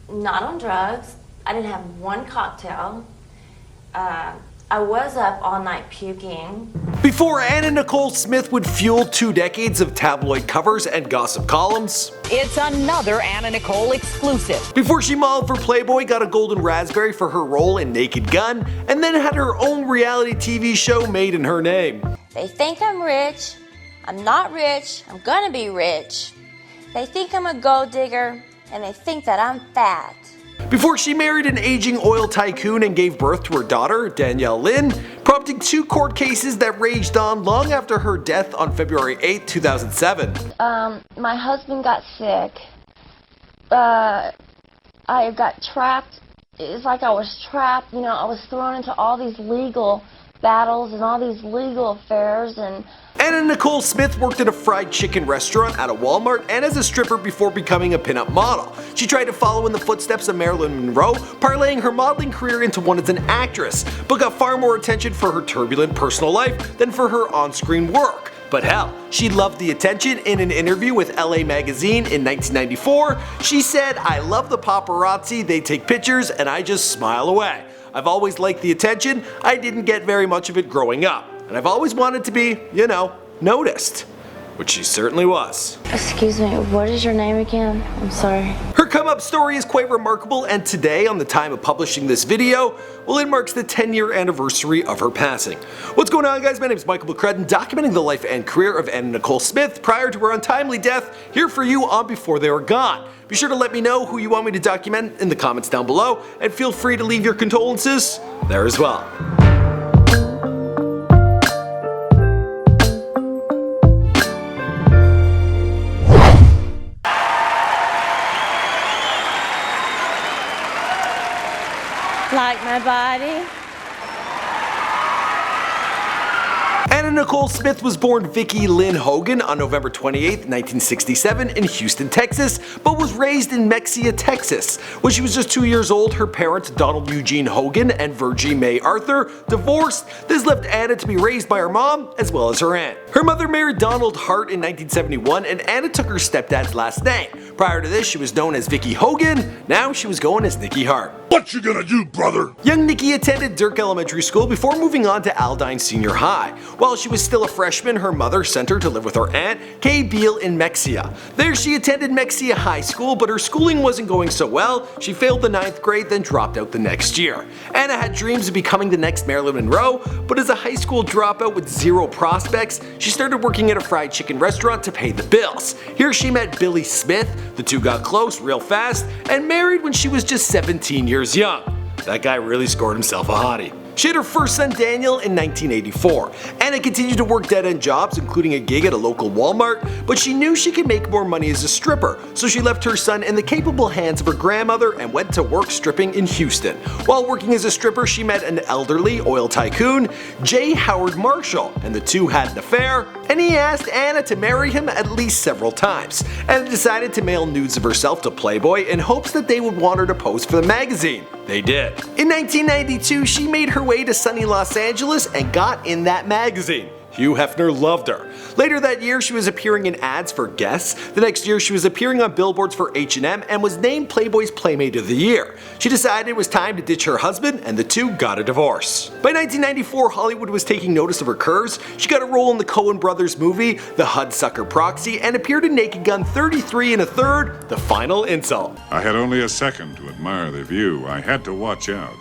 not on drugs. I didn't have one cocktail. I was up all night puking. Before Anna Nicole Smith would fuel 2 decades of tabloid covers and gossip columns. It's another Anna Nicole exclusive. Before she modeled for Playboy, got a golden raspberry for her role in Naked Gun, and then had her own reality TV show made in her name. They think I'm rich. I'm not rich. I'm gonna be rich. They think I'm a gold digger, and they think that I'm fat. Before she married an aging oil tycoon and gave birth to her daughter, Danielle Lynn, prompting 2 court cases that raged on long after her death on February 8, 2007. My husband got sick. I got trapped. It's like I was trapped, you know, I was thrown into all these legal battles and all these legal affairs. And Anna Nicole Smith worked at a fried chicken restaurant at a Walmart and as a stripper before becoming a pinup model. She tried to follow in the footsteps of Marilyn Monroe, parlaying her modeling career into one as an actress, but got far more attention for her turbulent personal life than for her on-screen work. But hell, she loved the attention. In an interview with LA Magazine in 1994, she said, "I love the paparazzi, they take pictures and I just smile away. I've always liked the attention, I didn't get very much of it growing up. And I've always wanted to be, you know, noticed." Which she certainly was. excuse me, what is your name again? I'm sorry. Her come-up story is quite remarkable, and today, on the time of publishing this video, well, it marks the 10-year anniversary of her passing. What's going on, guys? My name is Michael McCrudden, documenting the life and career of Anna Nicole Smith prior to her untimely death, here for you on Before They Were Gone. Be sure to let me know who you want me to document in the comments down below, and feel free to leave your condolences there as well. Like my body? Anna Nicole Smith was born Vicki Lynn Hogan on November 28, 1967 in Houston, Texas, but was raised in Mexia, Texas. When she was just 2 years old, her parents, Donald Eugene Hogan and Virgie Mae Arthur, divorced. This left Anna to be raised by her mom as well as her aunt. Her mother married Donald Hart in 1971, and Anna took her stepdad's last name. Prior to this, she was known as Vicki Hogan. Now she was going as Nikki Hart. What you gonna do, brother? Young Nikki attended Dirk Elementary School before moving on to Aldine Senior High. While she was still a freshman, her mother sent her to live with her aunt, Kay Beal, in Mexia. There she attended Mexia High School, but her schooling wasn't going so well. She failed the 9th grade, then dropped out the next year. Anna had dreams of becoming the next Marilyn Monroe, but as a high school dropout with 0 prospects, she started working at a fried chicken restaurant to pay the bills. Here she met Billy Smith, the two got close real fast, and married when she was just 17 years young. That guy really scored himself a hottie. She had her first son Daniel in 1984. Anna continued to work dead-end jobs, including a gig at a local Walmart, but she knew she could make more money as a stripper, so she left her son in the capable hands of her grandmother and went to work stripping in Houston. While working as a stripper, she met an elderly oil tycoon, J. Howard Marshall, and the two had an affair, and he asked Anna to marry him at least several times. Anna decided to mail nudes of herself to Playboy in hopes that they would want her to pose for the magazine. They did. In 1992, she made her way to sunny Los Angeles and got in that magazine. Hugh Hefner loved her. Later that year, she was appearing in ads for Guess. The next year, she was appearing on billboards for H&M and was named Playboy's Playmate of the Year. She decided it was time to ditch her husband, and the two got a divorce. By 1994, Hollywood was taking notice of her curves. She got a role in the Coen Brothers movie, The Hudsucker Proxy, and appeared in Naked Gun 33 1/3, The Final Insult. I had only a second to admire the view. I had to watch out.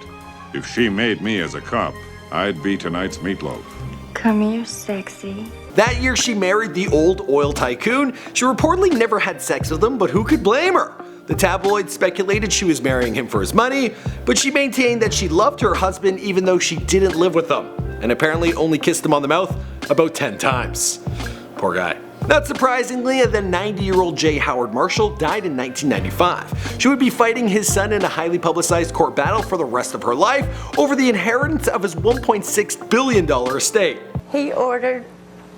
If she made me as a cop, I'd be tonight's meatloaf. Come here, sexy. That year she married the old oil tycoon. She reportedly never had sex with him, but who could blame her? The tabloids speculated she was marrying him for his money, but she maintained that she loved her husband even though she didn't live with him, and apparently only kissed him on the mouth about 10 times. Poor guy. Not surprisingly, the 90-year-old J. Howard Marshall died in 1995. She would be fighting his son in a highly publicized court battle for the rest of her life over the inheritance of his $1.6 billion estate. He ordered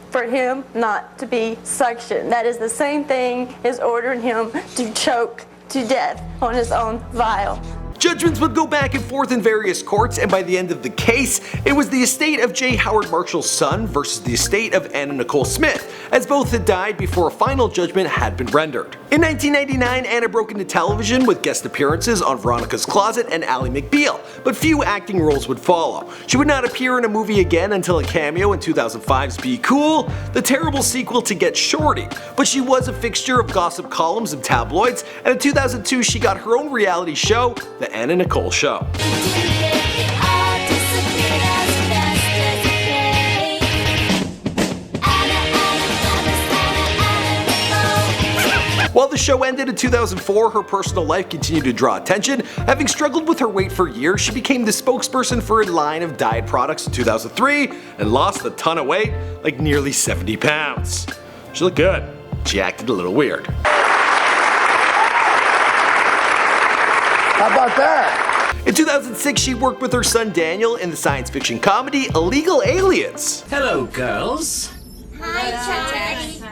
for him not to be suctioned. That is the same thing as ordering him to choke to death on his own vial. Judgments would go back and forth in various courts, and by the end of the case, it was the estate of J. Howard Marshall's son versus the estate of Anna Nicole Smith, as both had died before a final judgment had been rendered. In 1999, Anna broke into television with guest appearances on Veronica's Closet and Ally McBeal, but few acting roles would follow. She would not appear in a movie again until a cameo in 2005's Be Cool, the terrible sequel to Get Shorty, but she was a fixture of gossip columns and tabloids, and in 2002 she got her own reality show, The Anna Nicole Show. While the show ended in 2004, her personal life continued to draw attention. Having struggled with her weight for years, she became the spokesperson for a line of diet products in 2003 and lost a ton of weight, like nearly 70 pounds. She looked good. She acted a little weird. How about that? In 2006, she worked with her son Daniel in the science fiction comedy Illegal Aliens. Hello, girls. Hi, Daddy.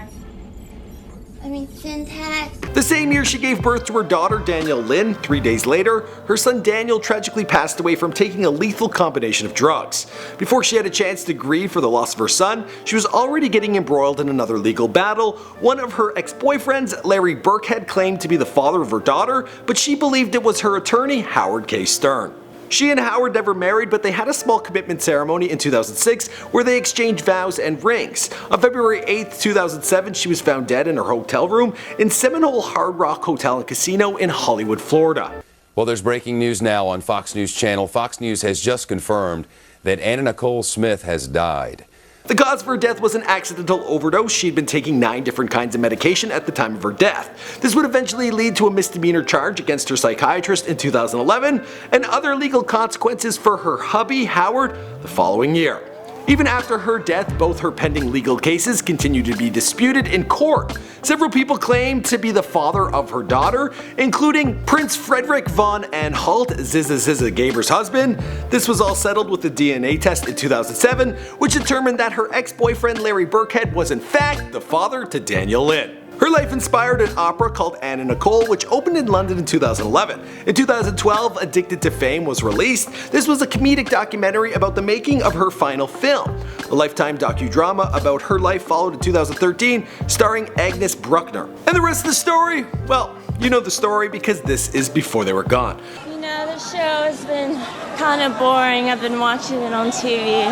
Syntax. The same year she gave birth to her daughter Danielle Lynn. 3 days later, her son Daniel tragically passed away from taking a lethal combination of drugs. Before she had a chance to grieve for the loss of her son, she was already getting embroiled in another legal battle. One of her ex-boyfriends, Larry Burkhead, claimed to be the father of her daughter, but she believed it was her attorney, Howard K. Stern. She and Howard never married, but they had a small commitment ceremony in 2006 where they exchanged vows and rings. On February 8, 2007, she was found dead in her hotel room in Seminole Hard Rock Hotel and Casino in Hollywood, Florida. Well, there's breaking news now on Fox News Channel. Fox News has just confirmed that Anna Nicole Smith has died. The cause of her death was an accidental overdose. She'd been taking 9 different kinds of medication at the time of her death. This would eventually lead to a misdemeanor charge against her psychiatrist in 2011 and other legal consequences for her hubby, Howard, the following year. Even after her death, both her pending legal cases continue to be disputed in court. Several people claim to be the father of her daughter, including Prince Frederick von Anhalt, Ziza Gaber's husband. This was all settled with a DNA test in 2007, which determined that her ex-boyfriend Larry Burkhead was in fact the father to Danielle Lynn. Her life inspired an opera called Anna Nicole, which opened in London in 2011. In 2012, Addicted to Fame was released. This was a comedic documentary about the making of her final film. The Lifetime docudrama about her life followed in 2013, starring Agnes Bruckner. And the rest of the story? Well, you know the story because this is Before They Were Gone. You know, the show has been kind of boring. I've been watching it on TV.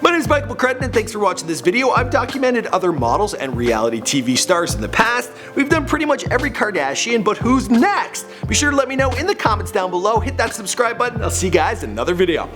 My name is Michael McCrudden and thanks for watching this video. I've documented other models and reality TV stars in the past. We've done pretty much every Kardashian, but who's next? Be sure to let me know in the comments down below. Hit that subscribe button. I'll see you guys in another video.